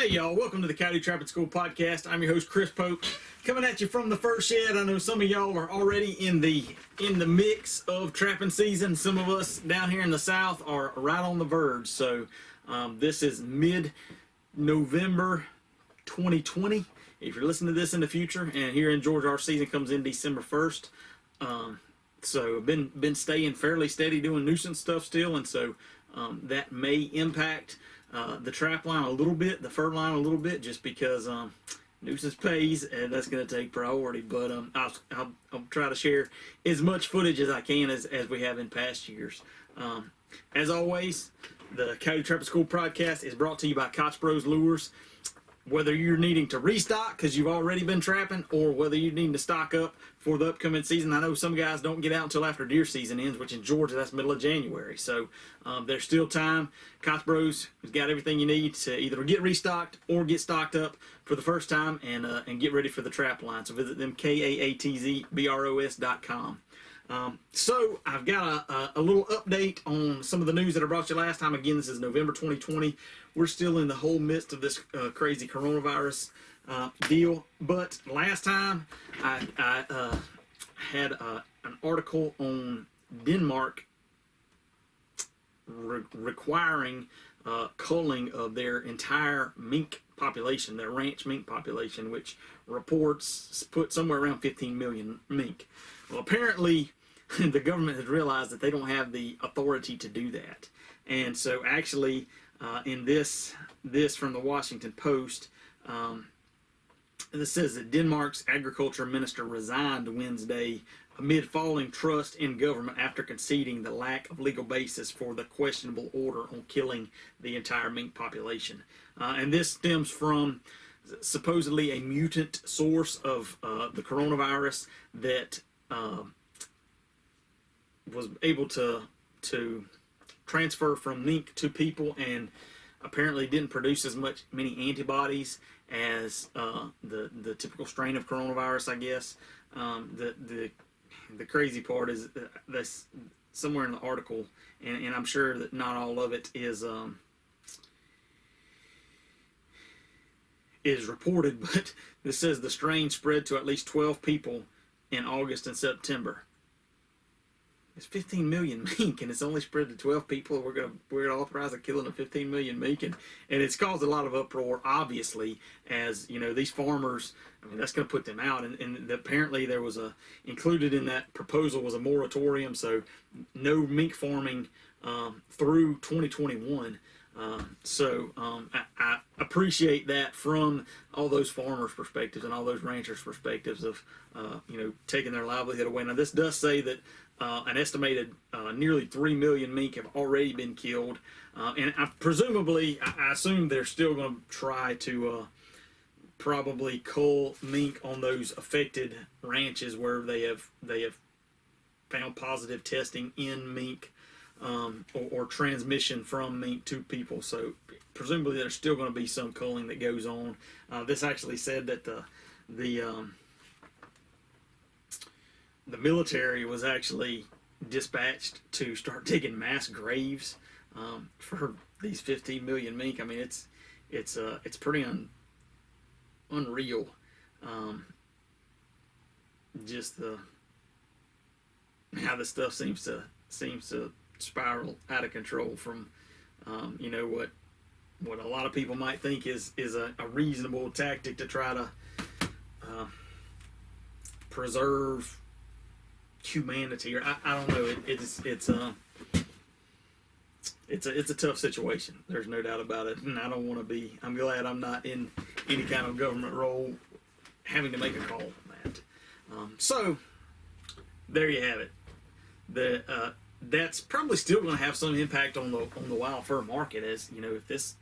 Hey y'all, welcome to the Coyote Trapping School podcast. I'm your host Chris Pope, coming at you from the first shed. I know some of y'all are already in the mix of trapping season. Some of us down here in the south are right on the verge. So this is mid-November 2020. If you're listening to this in the future, and here in Georgia our season comes in December 1st. So I've been staying fairly steady doing nuisance stuff still, and so that may impact the trap line a little bit, the fur line a little bit, just because nuisance pays, and that's going to take priority. But I'll try to share as much footage as I can as we have in past years. As always, the Coyote Trapping School podcast is brought to you by Koch Bros Lures. Whether you're needing to restock because you've already been trapping, or whether you need to stock up for the upcoming season. I know some guys don't get out until after deer season ends, which in Georgia, that's middle of January. So there's still time. Koch Bros has got everything you need to either get restocked or get stocked up for the first time and get ready for the trap line. So visit them, KAATZBROS.com. So I've got a little update on some of the news that I brought you last time. Again, this is November 2020. We're still in the whole midst of this crazy coronavirus deal. But last time I had an article on Denmark requiring culling of their entire mink population, their ranch mink population, which reports put somewhere around 15 million mink. Well, apparently the government has realized that they don't have the authority to do that. And so actually in this from the Washington Post, this says that Denmark's agriculture minister resigned Wednesday amid falling trust in government after conceding the lack of legal basis for the questionable order on killing the entire mink population. And this stems from supposedly a mutant source of the coronavirus that was able to transfer from mink to people, and apparently didn't produce many antibodies as the typical strain of coronavirus, I guess. The crazy part is that's somewhere in the article, and I'm sure that not all of it is reported, but this says the strain spread to at least 12 people in August and September. It's 15 million mink, and it's only spread to 12 people. We're gonna authorize the killing of 15 million mink, and it's caused a lot of uproar, obviously, as you know, these farmers. I mean, that's going to put them out, and apparently there was included in that proposal was a moratorium, so no mink farming through 2021. I appreciate that from all those farmers' perspectives and all those ranchers' perspectives of taking their livelihood away. Now, this does say that an estimated nearly 3 million mink have already been killed, and presumably, I assume they're still going to try to probably cull mink on those affected ranches where they have found positive testing in mink or transmission from mink to people. So presumably, there's still going to be some culling that goes on. This actually said that the military was actually dispatched to start digging mass graves for these 15 million mink. I mean, it's pretty unreal. Just how this stuff seems to spiral out of control from what a lot of people might think is a reasonable tactic to try to preserve humanity, or I don't know. It's a tough situation. There's no doubt about it, and I don't want to be. I'm glad I'm not in any kind of government role, having to make a call on that. So there you have it. That's probably still going to have some impact on the wild fur market, as you know. If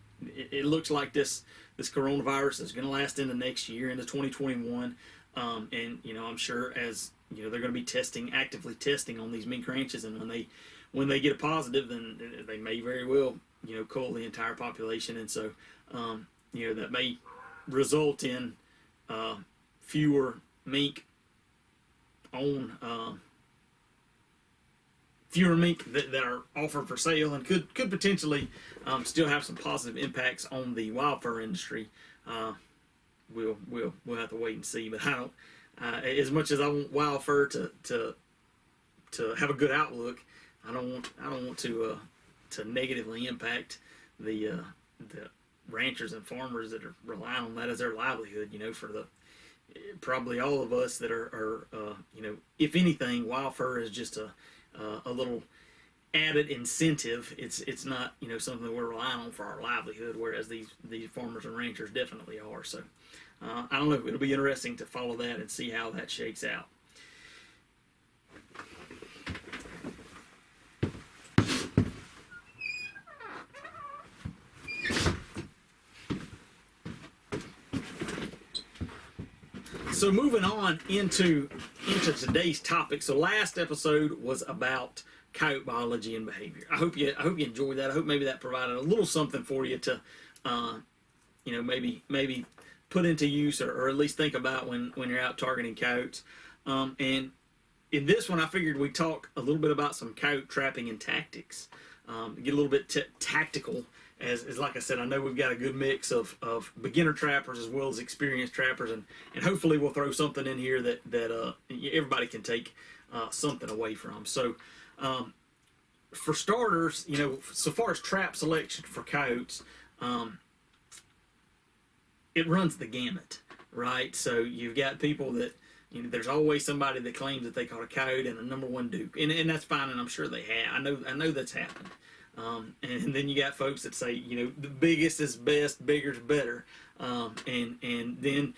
it looks like this coronavirus is going to last into next year, into 2021, and I'm sure as they're going to be actively testing on these mink ranches, and when they get a positive, then they may very well cull the entire population, and so that may result in fewer mink on fewer mink that are offered for sale, and could potentially still have some positive impacts on the wild fur industry. We'll have to wait and see. But I don't, as much as I want wild fur to have a good outlook, I don't want to negatively impact the ranchers and farmers that are relying on that as their livelihood. For the probably all of us that are if anything, wild fur is just a little added incentive. It's not something that we're relying on for our livelihood, whereas these farmers and ranchers definitely are. So I don't know. It'll be interesting to follow that and see how that shakes out. So moving on into today's topic. So last episode was about coyote biology and behavior. I hope you enjoyed that. I hope maybe that provided a little something for you to maybe put into use, or at least think about when you're out targeting coyotes. And in this one, I figured we'd talk a little bit about some coyote trapping and tactics. Get a little bit tactical. As like I said, I know we've got a good mix of beginner trappers as well as experienced trappers, and hopefully we'll throw something in here that everybody can take something away from. So for starters, so far as trap selection for coyotes, it runs the gamut, right? So you've got people that, there's always somebody that claims that they caught a coyote and a number one duke, and that's fine, and I'm sure they have. I know that's happened. And then you got folks that say, the biggest is best, bigger is better. And then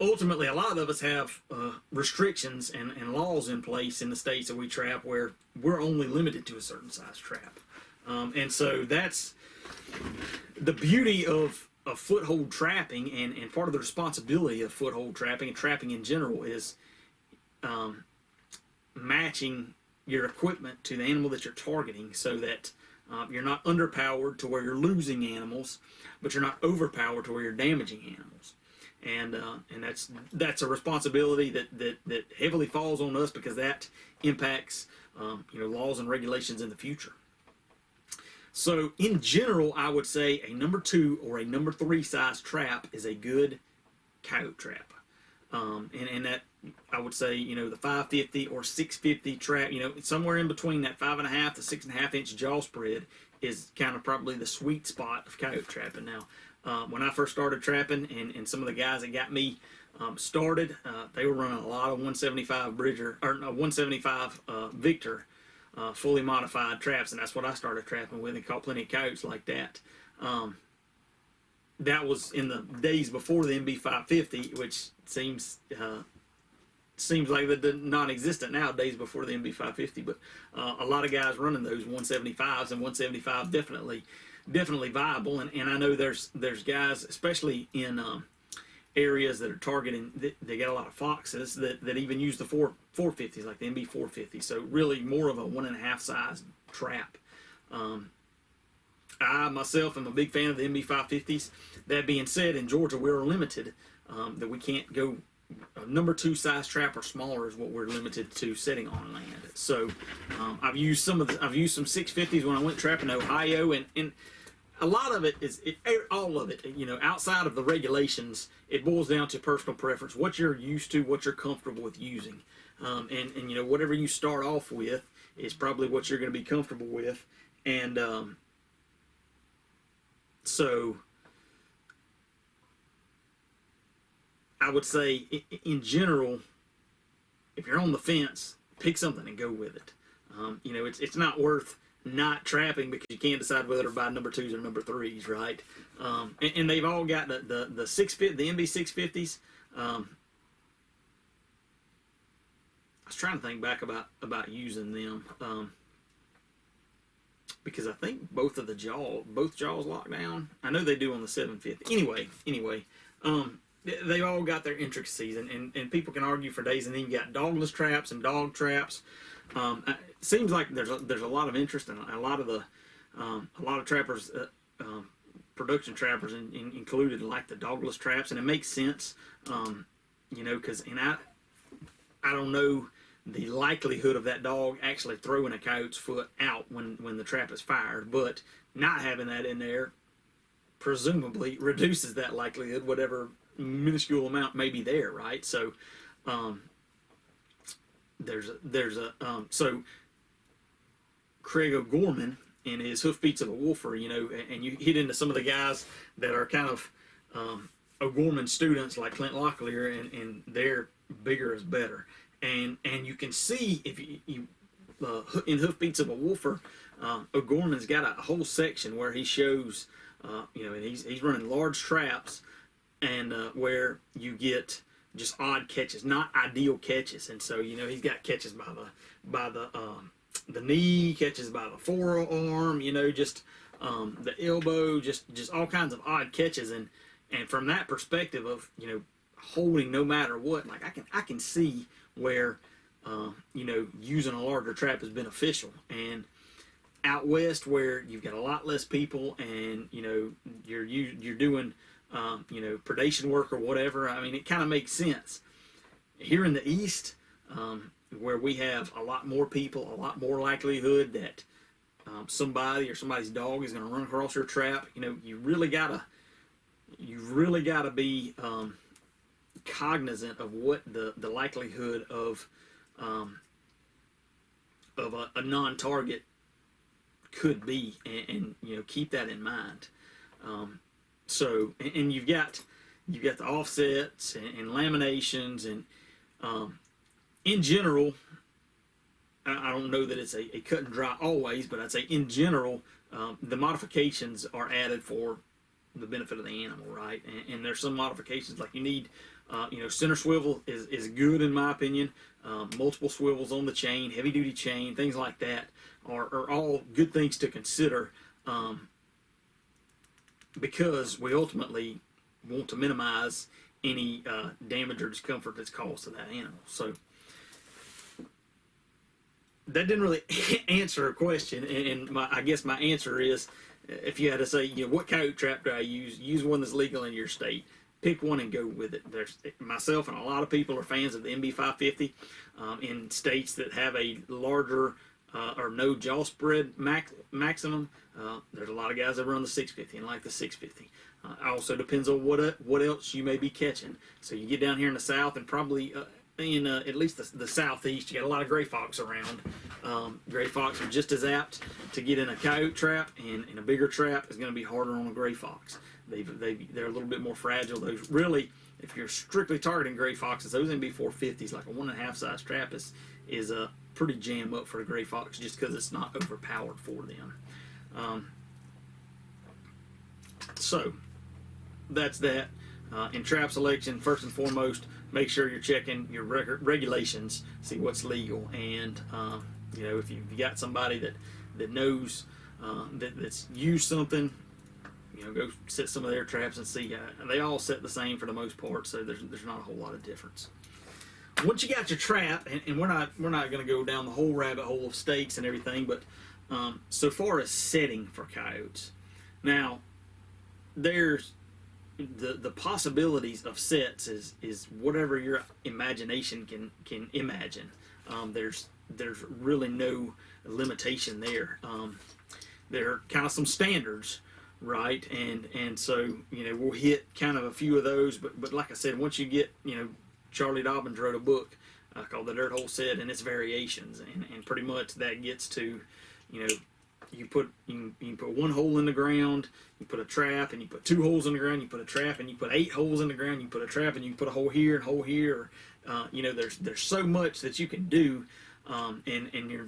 ultimately a lot of us have restrictions and laws in place in the states that we trap where we're only limited to a certain size trap. And so that's the beauty of foothold trapping, and part of the responsibility of foothold trapping and trapping in general is matching your equipment to the animal that you're targeting, so that you're not underpowered to where you're losing animals, but you're overpowered to where you're damaging animals. And that's a responsibility that heavily falls on us, because that impacts laws and regulations in the future. So in general, I would say a number 2 or a number 3 size trap is a good coyote trap. And that, I would say, the 550 or 650 trap, somewhere in between that 5.5 to 6.5 inch jaw spread is kind of probably the sweet spot of coyote trapping. Now, when I first started trapping, and some of the guys that got me started, they were running a lot of 175 Bridger, or no, 175 Victor fully modified traps, and that's what I started trapping with, and caught plenty of coyotes like that. That was in the days before the MB550, which seems like they're non-existent nowadays before the MB550. But a lot of guys running those 175s, and 175 definitely viable. And I know there's guys, especially in areas that are targeting, they got a lot of foxes that even use the 450s, like the MB450. So really more of a 1.5 size trap. I myself am a big fan of the MB550s. That being said, in Georgia we're limited, that we can't go a number 2 size trap or smaller is what we're limited to setting on land. So I've used some 650s when I went trapping in Ohio, and a lot of it is all of it. Outside of the regulations, it boils down to personal preference, what you're used to, what you're comfortable with using, and whatever you start off with is probably what you're going to be comfortable with, and so I would say, in general, if you're on the fence, pick something and go with it. It's not worth not trapping because you can't decide whether to buy number 2s or number 3s, right? And they've all got the 650, the MB650s. I was trying to think back about using them. Because I think both jaws lock down. I know they do on the 750. Anyway, they've all got their intricacies, and people can argue for days. And then you got dogless traps and dog traps. It seems like there's a lot of interest, and a lot of trappers, production trappers included, like the dogless traps, and it makes sense. Because I don't know the likelihood of that dog actually throwing a coyote's foot out when the trap is fired. But not having that in there presumably reduces that likelihood, whatever minuscule amount may be there, right? So so Craig O'Gorman in his Hoofbeats of a Wolfer, you know, and you hit into some of the guys that are kind of O'Gorman students like Clint Locklear, and they're bigger is better. And you can see if you in Hoofbeats of a Wolfer, O'Gorman's got a whole section where he shows, you know, and he's running large traps, and where you get just odd catches, not ideal catches. And so, you know, he's got catches by the knee, catches by the forearm, you know, just the elbow, just all kinds of odd catches. And from that perspective of, you know, holding no matter what, like I can see where you know, using a larger trap is beneficial. And out west, where you've got a lot less people, and you know you're doing you know, predation work or whatever, I mean, it kind of makes sense. Here in the east, where we have a lot more people, a lot more likelihood that somebody or somebody's dog is going to run across your trap, you know, you really gotta be cognizant of what the likelihood of a non-target could be, and you know, keep that in mind. So, and you've got the offsets and laminations, and in general, I don't know that it's a cut and dry always, but I'd say in general, the modifications are added for the benefit of the animal, right? And there's some modifications, like you need, you know, center swivel is good in my opinion. Multiple swivels on the chain, heavy duty chain, things like that are all good things to consider, because we ultimately want to minimize any damage or discomfort that's caused to that animal. So that didn't really answer a question, and I guess my answer is, if you had to say, you know, what coyote trap do I use? Use one that's legal in your state. Pick one and go with it. There's myself and a lot of people are fans of the MB550 in states that have a larger or no jaw spread maximum. There's a lot of guys that run the 650 and like the 650. Also depends on what else you may be catching. So you get down here in the south, and probably in at least the southeast, you got a lot of gray fox around. Gray fox are just as apt to get in a coyote trap, and a bigger trap is going to be harder on a gray fox. They're a little bit more fragile. Those really, if you're strictly targeting gray foxes, those MB450s, like a 1.5 size trap, is a pretty jam up for a gray fox, just because it's not overpowered for them. So that's that. In trap selection, first and foremost, make sure you're checking your regulations, see what's legal, and you know, if you've got somebody that knows that's used something, you know, go set some of their traps and see. They all set the same for the most part, so there's not a whole lot of difference. Once you got your trap, and we're not going to go down the whole rabbit hole of stakes and everything, but so far as setting for coyotes, now there's the possibilities of sets is whatever your imagination can imagine. There's really no limitation there. There are kind of some standards, right? And so, you know, we'll hit kind of a few of those, but like I said, once you get, you know, Charlie Dobbins wrote a book called The Dirthole Set and its variations, and pretty much that gets to, you know, you can put one hole in the ground, you put a trap, and you put 2 holes in the ground, you put a trap, and you put 8 holes in the ground, you put a trap, and you can put a hole here and hole here. You know, there's so much that you can do, and you're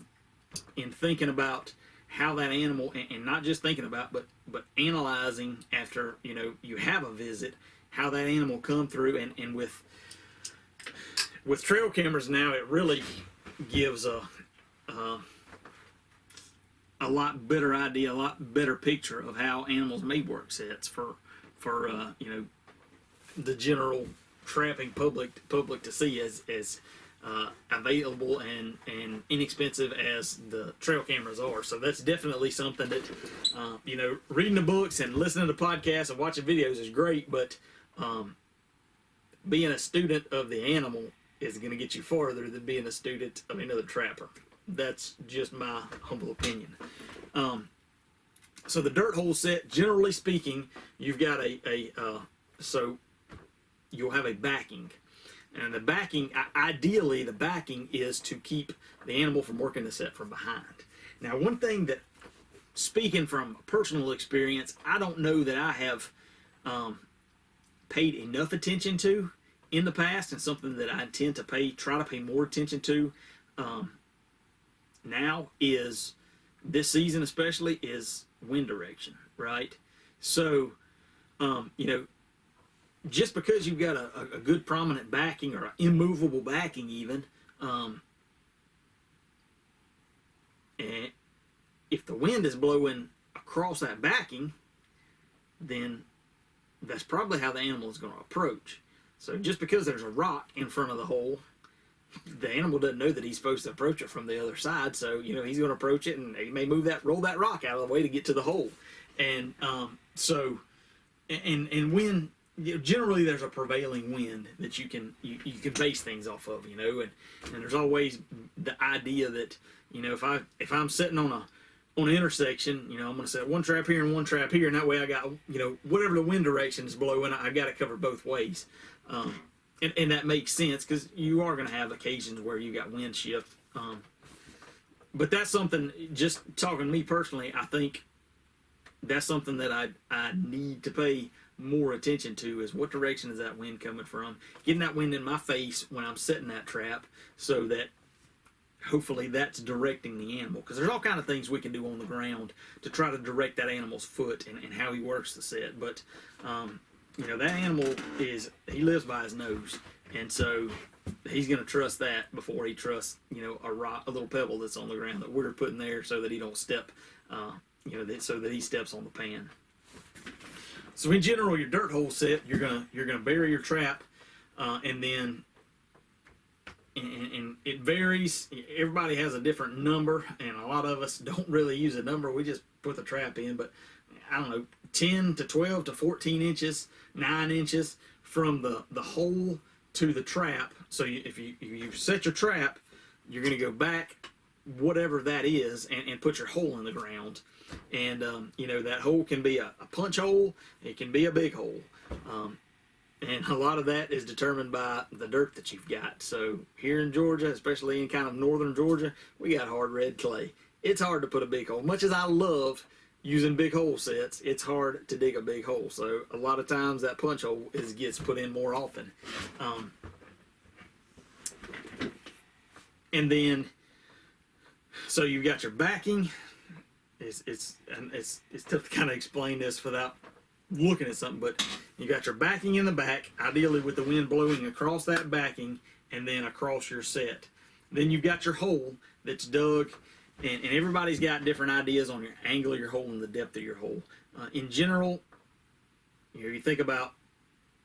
in thinking about how that animal, and not just thinking about, but analyzing after, you know, you have a visit, how that animal come through, and with trail cameras now, it really gives a lot better idea, a lot better picture of how animals may work sets for you know, the general trapping public to see as available and inexpensive as the trail cameras are. So that's definitely something that you know, reading the books and listening to podcasts and watching videos is great, but being a student of the animal is going to get you farther than being a student of another trapper. That's just my humble opinion. So the dirt hole set, generally speaking, you've got so you'll have a backing. And the backing, ideally, the backing is to keep the animal from working the set from behind. Now, one thing that, speaking from personal experience, I don't know that I have paid enough attention to in the past, and something that I intend to try to pay more attention to now is, this season especially, is wind direction, right? So, just because you've got a good prominent backing, or an immovable backing even, and if the wind is blowing across that backing, then that's probably how the animal is going to approach. So just because there's a rock in front of the hole, the animal doesn't know that he's supposed to approach it from the other side. So, he's going to approach it, and he may roll that rock out of the way to get to the hole. And and when, generally there's a prevailing wind that you can base things off of, and there's always the idea that, if I'm sitting on an intersection, I'm going to set one trap here and one trap here, and that way I got, whatever the wind direction is blowing, I've got it covered both ways. And that makes sense, because you are going to have occasions where you got wind shift. But that's something, just talking to me personally, I think that's something that I need to pay more attention to, is what direction is that wind coming from. Getting that wind in my face when I'm setting that trap, so that hopefully that's directing the animal. Because there's all kind of things we can do on the ground to try to direct that animal's foot and how he works the set. But that animal he lives by his nose, and so he's going to trust that before he trusts, a rock, a little pebble that's on the ground that we're putting there, so that he don't step, so that he steps on the pan. So in general, your dirt hole set, you're gonna bury your trap, and then and it varies. Everybody has a different number, and a lot of us don't really use a number. We just put the trap in, but I don't know, 10 to 12 to 14 inches, 9 inches from the hole to the trap. So if you set your trap, you're going to go back, whatever that is, and put your hole in the ground. And, that hole can be a punch hole. It can be a big hole. And a lot of that is determined by the dirt that you've got. So here in Georgia, especially in kind of northern Georgia, we got hard red clay. It's hard to put a big hole. Much as I love using big hole sets, it's hard to dig a big hole. So a lot of times that punch hole gets put in more often. And then, so you've got your backing. It's tough to kind of explain this without looking at something, but you got your backing in the back, ideally with the wind blowing across that backing and then across your set. Then you've got your hole that's dug, and everybody's got different ideas on your angle of your hole and the depth of your hole. In general, you think about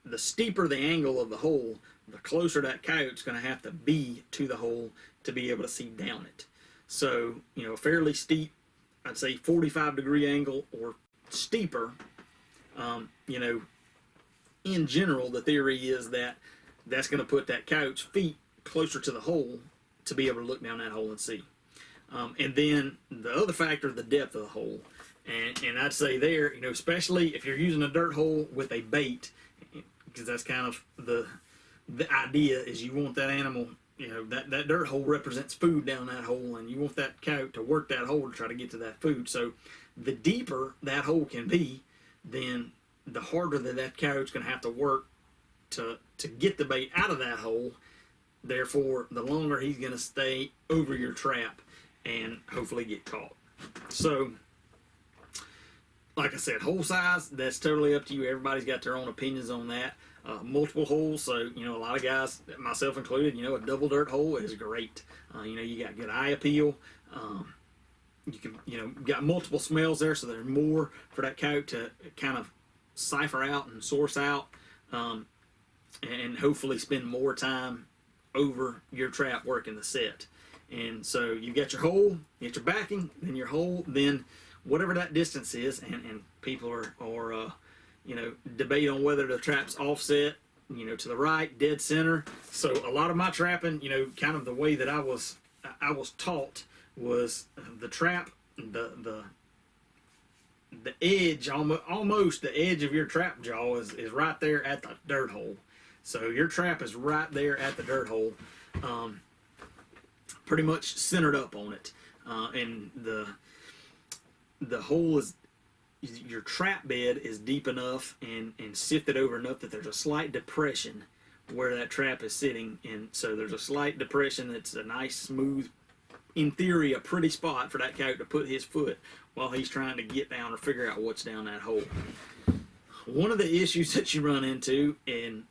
the steeper the angle of the hole, the closer that coyote's going to have to be to the hole to be able to see down it. So, a fairly steep, I'd say 45-degree angle or steeper, in general, the theory is that that's going to put that coyote's feet closer to the hole to be able to look down that hole and see. And then the other factor, the depth of the hole. And I'd say there, especially if you're using a dirt hole with a bait, because that's kind of the idea, is you want that animal, that dirt hole represents food down that hole, and you want that coyote to work that hole to try to get to that food. So the deeper that hole can be, then the harder that coyote's going to have to work to get the bait out of that hole. Therefore, the longer he's going to stay over your trap and hopefully get caught. So, like I said, hole size, that's totally up to you. Everybody's got their own opinions on that. Multiple holes, so, a lot of guys, myself included, a double dirt hole is great. You got good eye appeal. You can, got multiple smells there, so there's more for that coyote to kind of cipher out and source out, and hopefully spend more time over your trap working the set. And so you got your hole, you got your backing, then your hole, then whatever that distance is, and people are debate on whether the trap's offset to the right, dead center. So a lot of my trapping, kind of the way that I was taught was the trap, the edge, almost the edge of your trap jaw is right there at the dirt hole. So your trap is right there at the dirt hole, pretty much centered up on it, and the hole is, your trap bed is deep enough and sifted over enough that there's a slight depression where that trap is sitting, and so there's a slight depression that's a nice smooth, in theory a pretty spot for that coyote to put his foot while he's trying to get down or figure out what's down that hole. One of the issues that you run into, and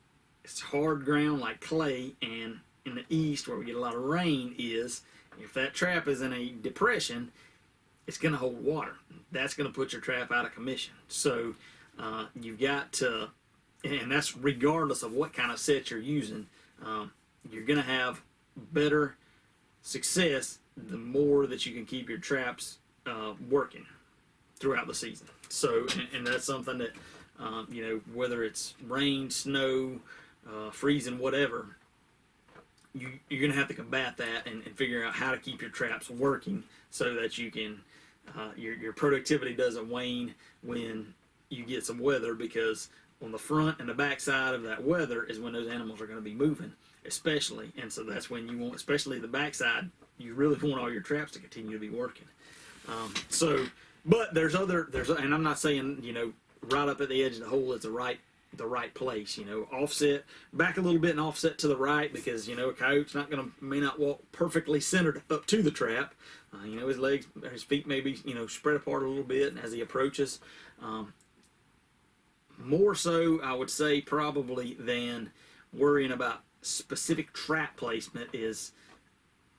it's hard ground like clay and in the east where we get a lot of rain, is if that trap is in a depression, it's going to hold water. That's going to put your trap out of commission. So you've got to, and that's regardless of what kind of set you're using, you're going to have better success the more that you can keep your traps working throughout the season. So, and that's something that, whether it's rain, snow, freezing, whatever, you're going to have to combat that and figure out how to keep your traps working so that you can, your productivity doesn't wane when you get some weather, because on the front and the back side of that weather is when those animals are going to be moving, especially. And so that's when you want, especially the back side, you really want all your traps to continue to be working. But there's, and I'm not saying, right up at the edge of the hole is the right place, offset back a little bit and offset to the right, because a coyote's may not walk perfectly centered up to the trap. His legs, his feet may be spread apart a little bit as he approaches. More so, I would say, probably than worrying about specific trap placement, is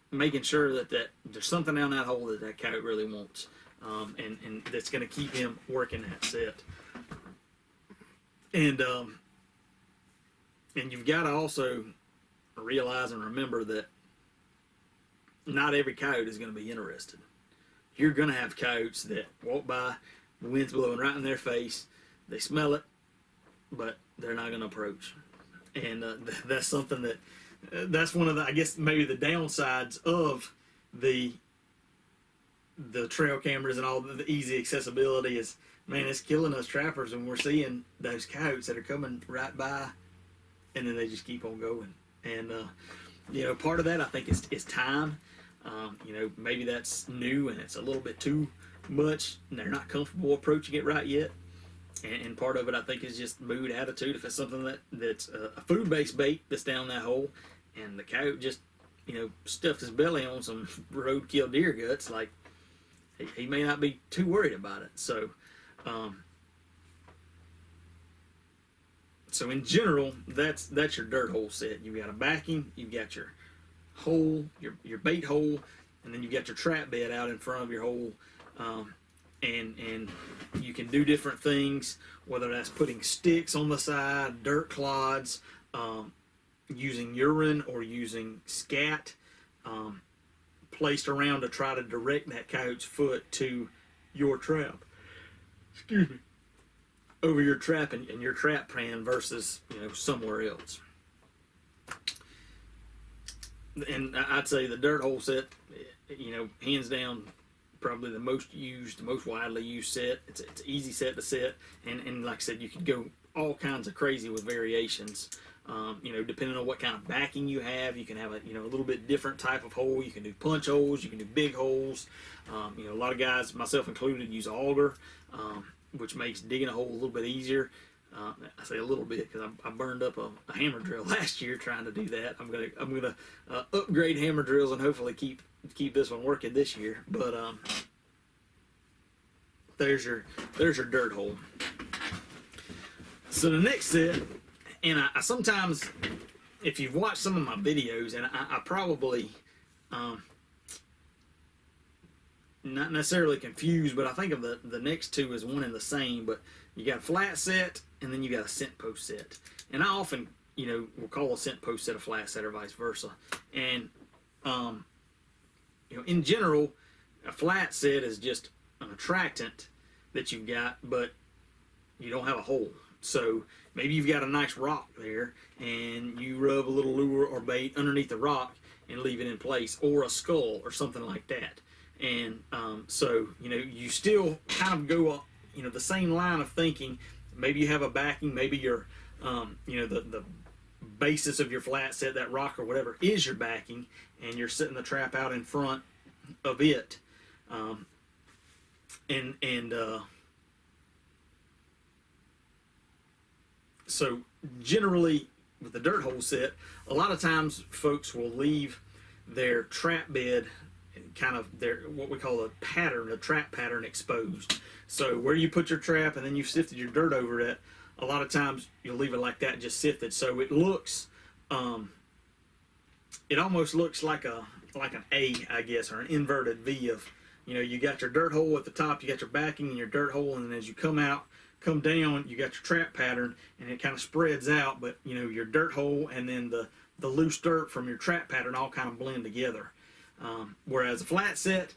making sure that there's something down that hole that coyote really wants, and that's going to keep him working that set. And you've got to also realize and remember that not every coyote is going to be interested. You're going to have coyotes that walk by, the wind's blowing right in their face, they smell it, but they're not going to approach. And that's something that, that's one of the, I guess, maybe the downsides of the trail cameras and all the easy accessibility is, man, it's killing us trappers when we're seeing those coyotes that are coming right by, and then they just keep on going. And part of that, I think, is time. Maybe that's new and it's a little bit too much, and they're not comfortable approaching it right yet. And part of it, I think, is just mood, attitude. If it's something that's a food-based bait that's down that hole, and the coyote just stuffed his belly on some roadkill deer guts, like, he may not be too worried about it. So in general, that's your dirt hole set. You've got a backing, you've got your hole, your bait hole, and then you've got your trap bed out in front of your hole. And you can do different things, whether that's putting sticks on the side, dirt clods, using urine or using scat placed around to try to direct that coyote's foot to your trap. Excuse me. Over your trap and your trap pan versus somewhere else. And I'd say the dirt hole set, hands down, probably the most used, most widely used set. It's an easy set to set, and like I said, you could go all kinds of crazy with variations. Depending on what kind of backing you have, you can have a little bit different type of hole. You can do punch holes, you can do big holes. A lot of guys, myself included, use auger, which makes digging a hole a little bit easier. I say a little bit because I burned up a hammer drill last year trying to do that. I'm gonna upgrade hammer drills and hopefully keep this one working this year. But there's your dirt hole. So the next set, and I sometimes, if you've watched some of my videos, and I probably not necessarily confused, but I think of the next two as one and the same. But you got a flat set, and then you got a scent post set. And I often, will call a scent post set a flat set or vice versa. And, in general, a flat set is just an attractant that you've got, but you don't have a hole. So maybe you've got a nice rock there, and you rub a little lure or bait underneath the rock and leave it in place, or a skull or something like that. And so you still kind of go the same line of thinking. Maybe you have a backing, maybe your the basis of your flat set, that rock or whatever, is your backing, and you're setting the trap out in front of it. So generally with the dirt hole set, a lot of times folks will leave their trap bed kind of their what we call a trap pattern exposed. So where you put your trap and then you've sifted your dirt over it, a lot of times you'll leave it like that, just sifted. So it looks, it almost looks like an A, I guess, or an inverted V of, you got your dirt hole at the top, you got your backing and your dirt hole, and then as you come down, you got your trap pattern, and it kind of spreads out, but your dirt hole and then the loose dirt from your trap pattern all kind of blend together. Whereas a flat set,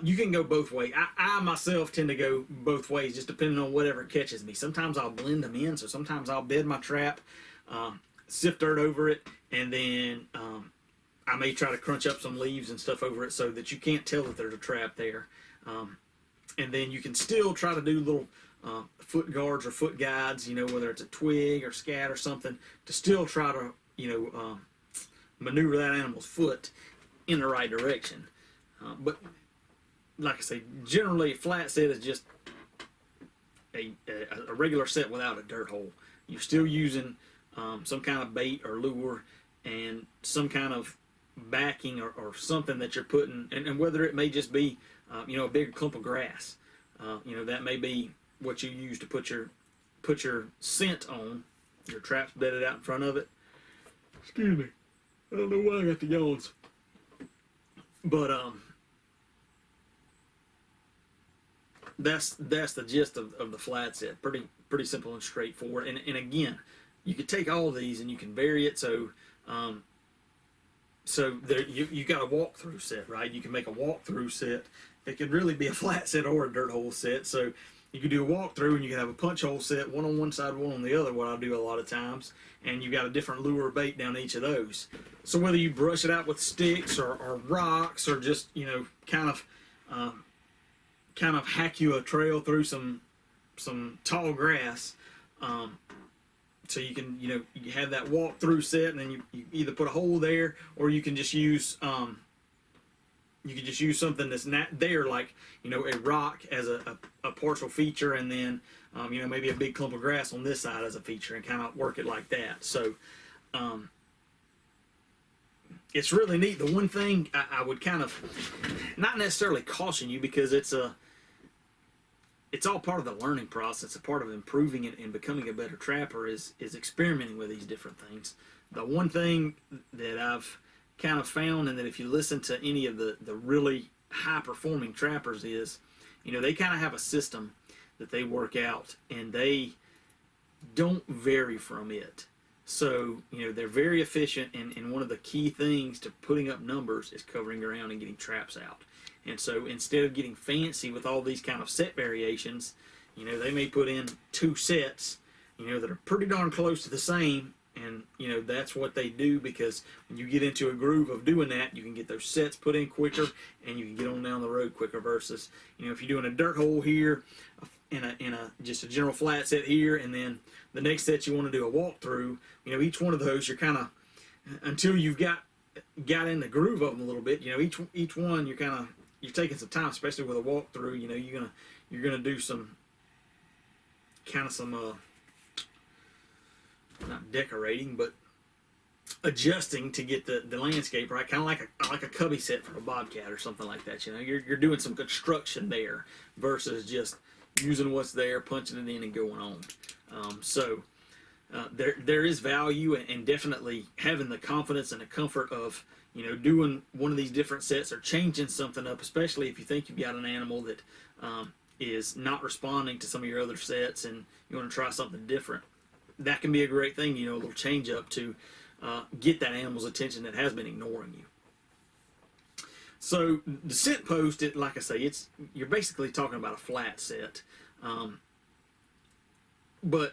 you can go both ways. I myself tend to go both ways, just depending on whatever catches me. Sometimes I'll blend them in, so sometimes I'll bed my trap, sift dirt over it, and then I may try to crunch up some leaves and stuff over it so that you can't tell that there's a trap there. And then you can still try to do little foot guards or foot guides, whether it's a twig or scat or something, to still try to, maneuver that animal's foot in the right direction. But like I say, generally a flat set is just a regular set without a dirt hole. You're still using some kind of bait or lure and some kind of backing or something that you're putting, and whether it may just be a big clump of grass, that may be what you use to put your scent on. Your trap's bedded out in front of it. Excuse me, I don't know why I got the yawns. But that's the gist of the flat set. Pretty simple and straightforward. And again, you could take all of these and you can vary it. So there you got a walkthrough set, right? You can make a walkthrough set. It could really be a flat set or a dirt hole set. So you could do a walkthrough, and you can have a punch hole set, one on one side, one on the other, what I do a lot of times, and you got a different lure or bait down each of those. So whether you brush it out with sticks or rocks, or just kind of hack you a trail through some tall grass, so you can you have that walkthrough set, and then you either put a hole there, or you can just use something that's not there, like a rock as a partial feature, and then maybe a big clump of grass on this side as a feature, and kind of work it like that. So it's really neat. The one thing I would kind of not necessarily caution you, because it's all part of the learning process, a part of improving it and becoming a better trapper, is experimenting with these different things. The one thing that I've kind of found, and that if you listen to any of the really high performing trappers, is they kind of have a system that they work out, and they don't vary from it. So they're very efficient, and one of the key things to putting up numbers is covering ground and getting traps out. And so instead of getting fancy with all these kind of set variations, they may put in 2 sets that are pretty darn close to the same. And that's what they do, because when you get into a groove of doing that, you can get those sets put in quicker, and you can get on down the road quicker. Versus if you're doing a dirt hole here, in a just a general flat set here, and then the next set you want to do a walkthrough, each one of those, you're kind of, until you've got in the groove of them a little bit, each one you're taking some time, especially with a walkthrough. You're gonna do some not decorating, but adjusting to get the landscape right, kind of like a cubby set for a bobcat or something like that. You're doing some construction there, versus just using what's there, punching it in, and going on. There is value, and definitely having the confidence and the comfort of doing one of these different sets, or changing something up, especially if you think you've got an animal that is not responding to some of your other sets, and you want to try something different. That can be a great thing, a little change up to get that animal's attention that has been ignoring you. So the scent post, like I say, you're basically talking about a flat set. but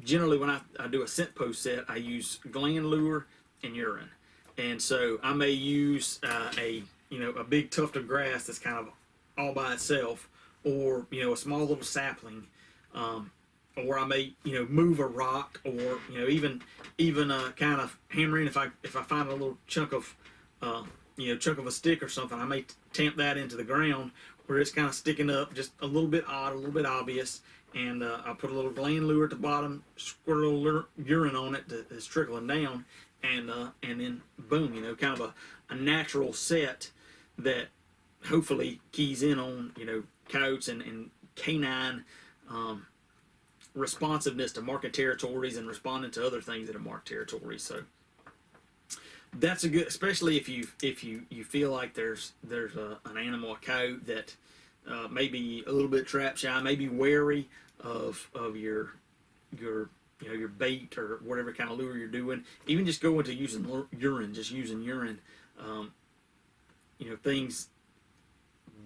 generally when I do a scent post set, I use gland lure and urine. And so I may use a big tuft of grass that's kind of all by itself, or a small little sapling, or I may move a rock, or even kind of hammer in if I find a little chunk of chunk of a stick or something. I may tamp that into the ground where it's kind of sticking up, just a little bit odd, a little bit obvious, and I'll put a little gland lure at the bottom, squirt a little urine on it that's trickling down, and then boom, kind of a natural set that hopefully keys in on coyotes and canine responsiveness to market territories and responding to other things that are marked territories. So that's a good, especially if you feel like there's an animal, a coyote that maybe a little bit trap shy, maybe wary of your bait or whatever kind of lure you're doing. Even just go into using urine, things,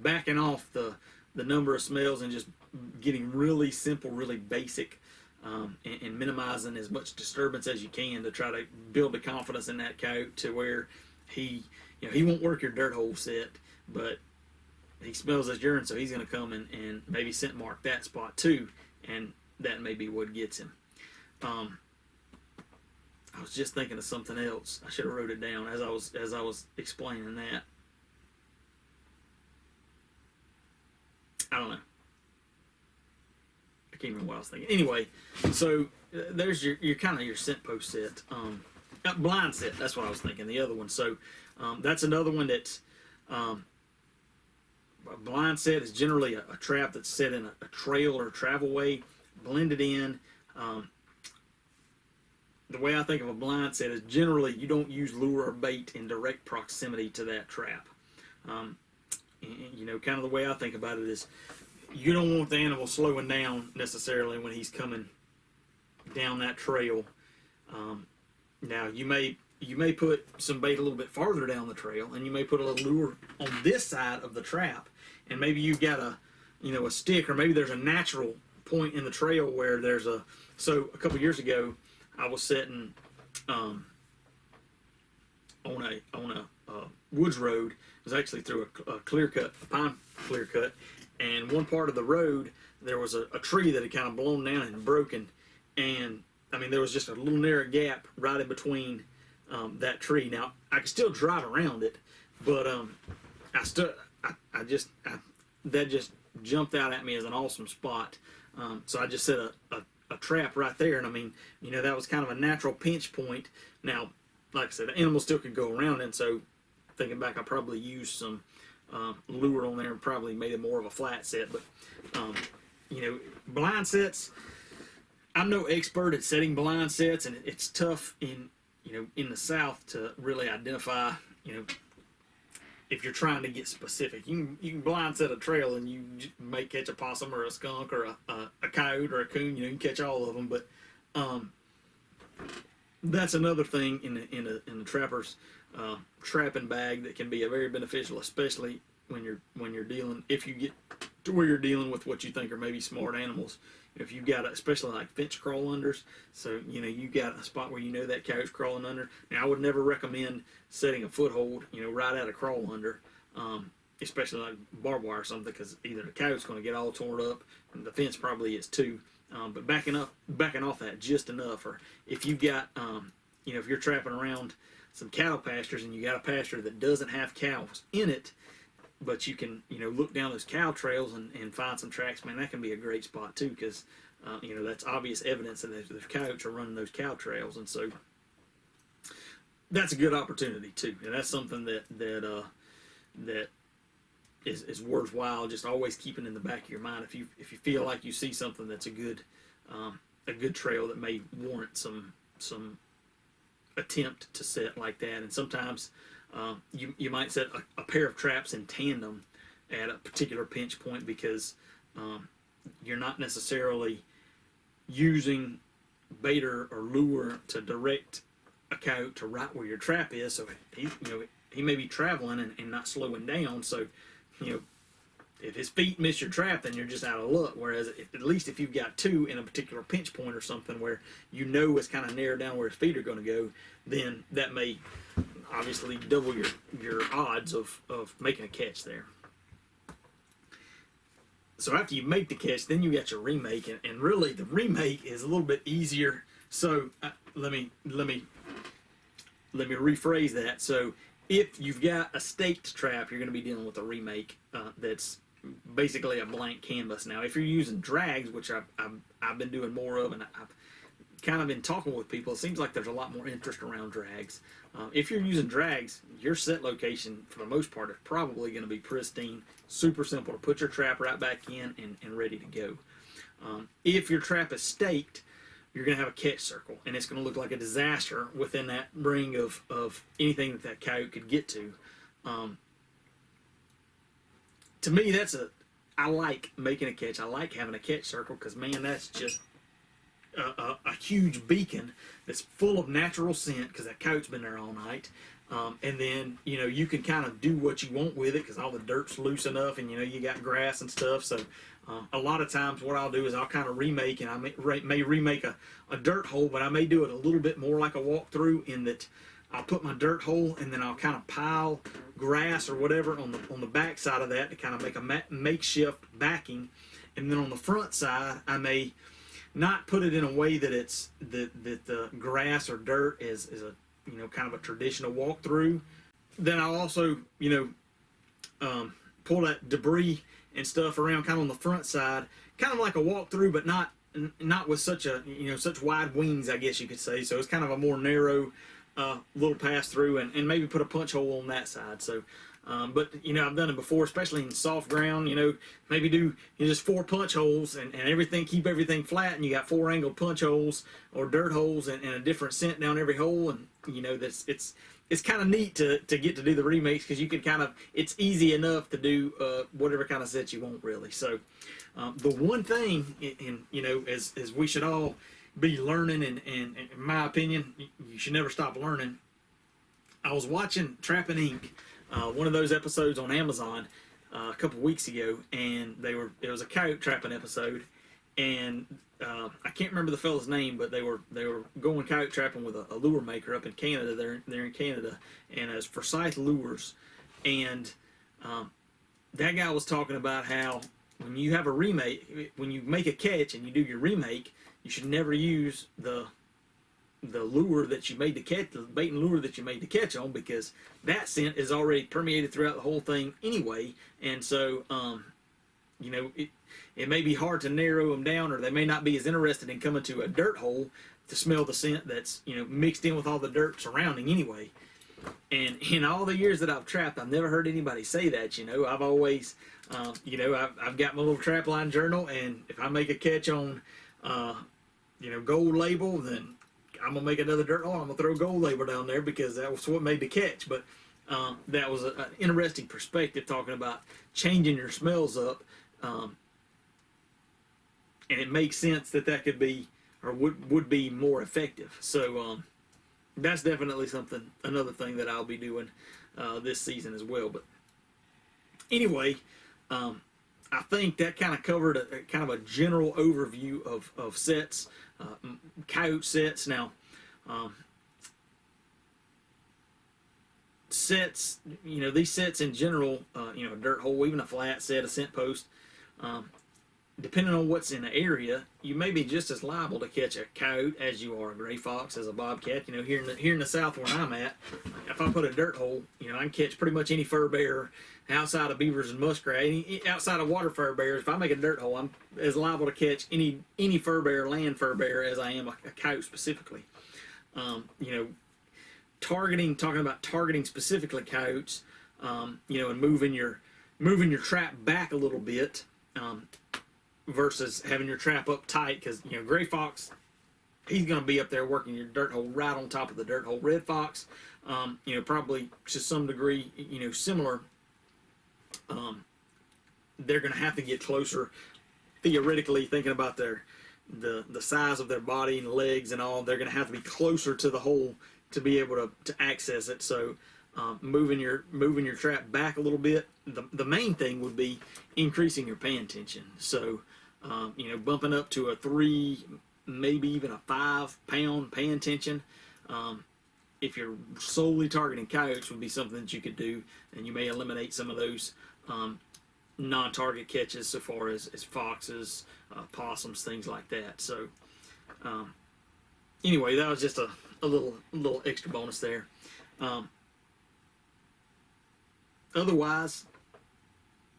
backing off the number of smells and just getting really simple, really basic, and minimizing as much disturbance as you can to try to build the confidence in that coyote to where he won't work your dirt hole set, but he smells his urine, so he's going to come and maybe scent mark that spot too, and that may be what gets him. I was just thinking of something else. I should have wrote it down as I was explaining that. I don't know. I can't remember what I was thinking. Anyway, so there's your kind of your scent post set. Blind set, that's what I was thinking, the other one. So that's another one that's a blind set is generally a trap that's set in a trail or a travel way, blended in. The way I think of a blind set is generally you don't use lure or bait in direct proximity to that trap. Kind of the way I think about it is you don't want the animal slowing down necessarily when he's coming down that trail. Now you may put some bait a little bit farther down the trail, and you may put a little lure on this side of the trap, and maybe you've got a stick, or maybe there's a natural point in the trail where there's so a couple years ago I was setting on a woods road. It was actually through a clear cut, a pine clear cut, and one part of the road there was a tree that had kind of blown down and broken, and I mean there was just a little narrow gap right in between that tree. Now I could still drive around it, but that just jumped out at me as an awesome spot. So I just set a trap right there, and I mean that was kind of a natural pinch point. Now, like I said, the animal still could go around, and so thinking back, I probably used some lure on there and probably made it more of a flat set. But blind sets, I'm no expert at setting blind sets, and it's tough in the South to really identify if you're trying to get specific. You can blind set a trail and you may catch a possum or a skunk or a coyote or a coon. You can catch all of them, but that's another thing in the trapper's trapping bag that can be a very beneficial, especially when you're dealing, if you get to where you're dealing with what you think are maybe smart animals. If you've got especially like finch crawl unders, so you got a spot where that coyote's crawling under. Now I would never recommend setting a foothold right at a crawl under, especially like barbed wire or something, because either the coyote's going to get all torn up and the fence probably is too. But backing off that just enough, or if you've got if you're trapping around some cattle pastures and you got a pasture that doesn't have cows in it, but you can look down those cow trails and find some tracks, man, that can be a great spot too, because that's obvious evidence that those coyotes are running those cow trails, and so that's a good opportunity too, and that's something that is worthwhile just always keeping in the back of your mind. If you feel like you see something that's a good trail that may warrant some attempt to set like that. And sometimes you might set a pair of traps in tandem at a particular pinch point, because you're not necessarily using bait or lure to direct a coyote to right where your trap is. So he may be traveling and not slowing down. So if his feet miss your trap, then you're just out of luck. Whereas at least if you've got two in a particular pinch point or something where you know it's kind of narrowed down where his feet are going to go, then that may obviously double your odds of making a catch there. So after you make the catch, then you got your remake, and really the remake is a little bit easier. So let me rephrase that. So if you've got a staked trap, you're going to be dealing with a remake that's basically a blank canvas. Now, if you're using drags, which I've been doing more of, and I've kind of been talking with people, it seems like there's a lot more interest around drags. If you're using drags, your set location, for the most part, is probably going to be pristine, super simple to put your trap right back in and ready to go. If your trap is staked, you're going to have a catch circle, and it's going to look like a disaster within that ring of anything that coyote could get to. To me, I like making a catch. I like having a catch circle because, man, that's just a huge beacon that's full of natural scent because that coyote's been there all night. And then, you can kind of do what you want with it because all the dirt's loose enough, and, you got grass and stuff. So a lot of times what I'll do is I'll kind of remake, and I may remake a dirt hole, but I may do it a little bit more like a walkthrough in that I'll put my dirt hole and then I'll kind of pile grass or whatever on the back side of that to kind of make a makeshift backing. And then on the front side, I may not put it in a way that it's that the grass or dirt is a kind of a traditional walkthrough. Then I'll also pull that debris and stuff around kind of on the front side, kind of like a walkthrough, but not with such such wide wings, I guess you could say. So it's kind of a more narrow little pass through, and maybe put a punch hole on that side. So but I've done it before, especially in soft ground. Maybe do just 4 punch holes and keep everything flat, and you got 4 angled punch holes or dirt holes and a different scent down every hole. And it's kind of neat to get to do the remakes because you can it's easy enough to do whatever kind of set you want, really. So the one thing, as we should all be learning, and in my opinion, you should never stop learning. I was watching Trapping Inc., one of those episodes on Amazon a couple weeks ago, and it was a coyote trapping episode, and I can't remember the fella's name, but they were going coyote trapping with a lure maker up in Canada. They're in Canada, and as Forsyth Lures, and that guy was talking about how when you have a remake, when you make a catch and you do your remake, you should never use the lure that you made to catch, the bait and lure that you made to catch on, because that scent is already permeated throughout the whole thing anyway. And so, it may be hard to narrow them down, or they may not be as interested in coming to a dirt hole to smell the scent that's, mixed in with all the dirt surrounding anyway. And in all the years that I've trapped, I've never heard anybody say that. I've always, I've got my little trap line journal, and if I make a catch on, gold label, then I'm going to make another dirt hole. I'm going to throw gold label down there because that was what made the catch. But that was an interesting perspective, talking about changing your smells up. And it makes sense that could be, or would be more effective. So that's definitely another thing that I'll be doing this season as well. But anyway, I think that kind of covered a general overview of sets, coyote sets. Now, sets, these sets in general, a dirt hole, even a flat set, a scent post, depending on what's in the area, you may be just as liable to catch a coyote as you are a gray fox, as a bobcat. Here in the south where I'm at, if I put a dirt hole, I can catch pretty much any fur bearer outside of beavers and muskrat, outside of water fur bears. If I make a dirt hole, I'm as liable to catch any fur bearer, land fur bearer, as I am a coyote specifically. Talking about targeting specifically coyotes, and moving your trap back a little bit, versus having your trap up tight, because gray fox, he's going to be up there working your dirt hole right on top of the dirt hole. Red fox, probably to some degree, similar. They're going to have to get closer, theoretically, thinking about the size of their body and legs and all. They're going to have to be closer to the hole to be able to access it. So moving your trap back a little bit. The main thing would be increasing your pan tension. So bumping up to a 3, maybe even a 5 pound pan tension. If you're solely targeting coyotes, would be something that you could do, and you may eliminate some of those non-target catches, so far as foxes, possums, things like that. So anyway, that was just a little extra bonus there. Otherwise,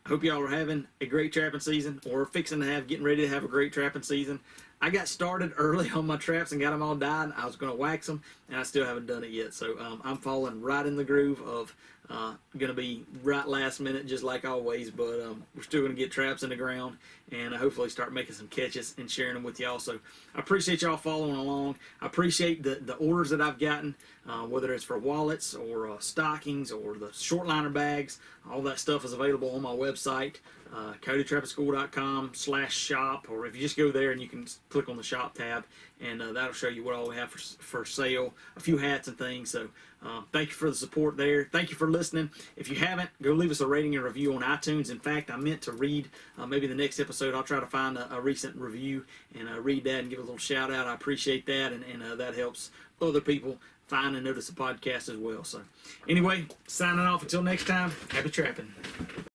I hope y'all are having a great trapping season, or getting ready to have a great trapping season. I got started early on my traps and got them all dyed. I was going to wax them, and I still haven't done it yet. So I'm falling right in the groove of going to be right last minute, just like always. But we're still going to get traps in the ground and hopefully start making some catches and sharing them with y'all. So I appreciate y'all following along. I appreciate the orders that I've gotten, whether it's for wallets or stockings or the short liner bags. All that stuff is available on my website. coyotetrappingschool.com/shop, or if you just go there and you can click on the shop tab, and that'll show you what all we have for sale, a few hats and things. So thank you for the support there. Thank you for listening. If you haven't, go leave us a rating and review on iTunes. In fact, I meant to read maybe the next episode. I'll try to find a recent review and read that and give a little shout out. I appreciate that, and that helps other people find and notice the podcast as well. So anyway, signing off until next time, happy trapping.